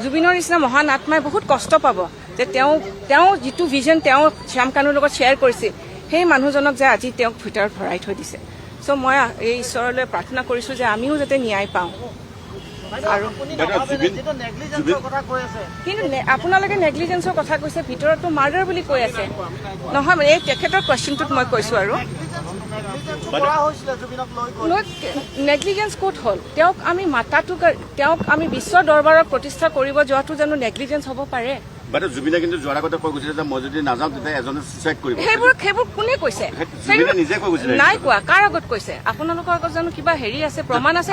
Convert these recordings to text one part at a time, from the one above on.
জুবিনৰ নিচিনা মহান আত্মাই বহুত কষ্ট পাব যে তেওঁ যিটো ভিজন তেওঁ শ্যাম কানুৰ লগত শ্বেয়াৰ কৰিছিল সেই মানুহজনক যে আজি তেওঁক ভিতৰত ভৰাই থৈ দিছে। চ' মই এই ঈশ্বৰলৈ প্ৰাৰ্থনা কৰিছোঁ যে আমিও যাতে ন্যায় পাওঁ। আৰু কিন্তু আপোনালোকে নেগলিজেন্সৰ কথা কৈছে, ভিতৰতো মাৰ্ডাৰ বুলি কৈ আছে নহয়। এই তেখেতৰ কুৱেশ্যনটোত মই কৈছোঁ আৰু নেগলিজেন্স ক'ত হ'ল? তেওঁক আমি মাতাটো তেওঁক আমি বিশ্ব দৰবাৰত প্ৰতিষ্ঠা কৰিব যোৱাটো জানো নেগলিজেন্স হ'ব পাৰে? জুবিনে কিন্তু যোৱাৰ আগতে কৈ গৈছিলে যে মই যদি নাযাওঁ তেতিয়া এজনে ছুইচাইড কৰিব। সেইবোৰ কোনে কৈছে? নিজে কৈ গৈছিলে। নাই কোৱা। কাৰ আগত কৈছে? আপোনালোকৰ আগত জানো কিবা হেৰি আছে, প্ৰমাণ আছে?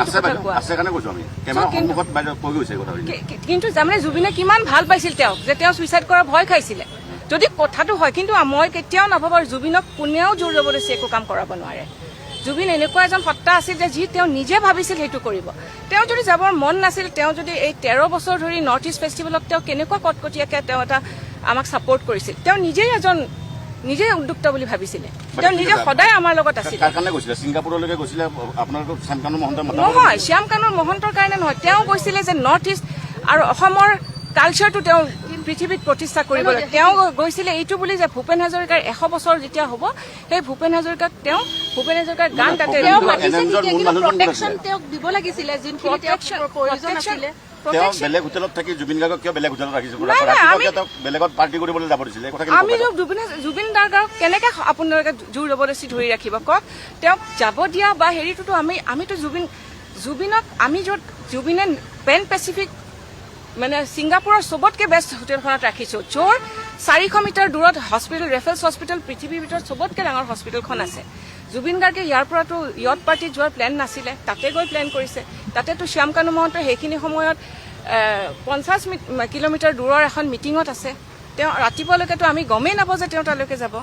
কিন্তু তাৰমানে জুবিনে কিমান ভাল পাইছিল তেওঁক যে তেওঁ ছুইচাইড কৰাৰ ভয় খাইছিলে যদি কথাটো হয়। কিন্তু মই কেতিয়াও নাভাবোঁ জুবিনক কোনেও জোৰ জবৰদস্তি একো কাম কৰাব নোৱাৰে। জুবিন এনেকুৱা এজন সত্তা আছিল যে যি তেওঁ নিজে ভাবিছিল সেইটো কৰিব। তেওঁ যদি যাবৰ মন নাছিল, তেওঁ যদি এই 13 বছৰ ধৰি নৰ্থ ইষ্ট ফেষ্টিভেলক তেওঁ কেনেকুৱা কটকটীয়াকে তেওঁ এটা আমাক ছাপোৰ্ট কৰিছিল, তেওঁ নিজে উদ্যুক্ত বুলি ভাবিছিলে। তেওঁ নিজে সদায় আমাৰ লগত আছিল। নহয়, শ্যাম কানুৰ মহন্তৰ কাৰণে নহয়, তেওঁ কৈছিলে যে নৰ্থ ইষ্ট আৰু অসমৰ কালচাৰটো তেওঁ পৃথিৱীত প্ৰতিষ্ঠা কৰিবলৈ। তেওঁ গৈছিলে এইটো বুলি যে ভূপেন হাজৰিকাৰ 100 বছৰ যেতিয়া হ'ব, সেই ভূপেন হাজৰিকাৰ গান তাতে দিব লাগিছিলে। আমি জুবিন গাৰ্গক কেনেকে আপোনালোকে জোৰ জবৰদস্তি ধৰি ৰাখিব কওক? তেওঁক যাব দিয়া বা হেৰিটোতো আমিতো জুবিনক আমি য'ত জুবিনে পেন পেচিফিক মানে ছিংগাপুৰৰ চবতকে বেষ্ট হোটেলখনত ৰাখিছোঁ, য'ৰ 400 মিটাৰ দূৰত হস্পিটেল, ৰেফেলছ হস্পিটেল পৃথিৱীৰ ভিতৰত চবতকে ডাঙৰ হস্পিটেলখন আছে। জুবিন গাৰ্গে ইয়াৰ পৰাতো য়ট পাৰ্টিত যোৱাৰ প্লেন নাছিলে, তাতে গৈ প্লেন কৰিছে। তাতেতো শ্যাম কানু মহন্তই সেইখিনি সময়ত 50 কিলোমিটাৰ দূৰৰ এখন মিটিঙত আছে। তেওঁ ৰাতিপুৱালৈকেতো আমি গমেই নাপাওঁ যে তেওঁ তালৈকে যাব।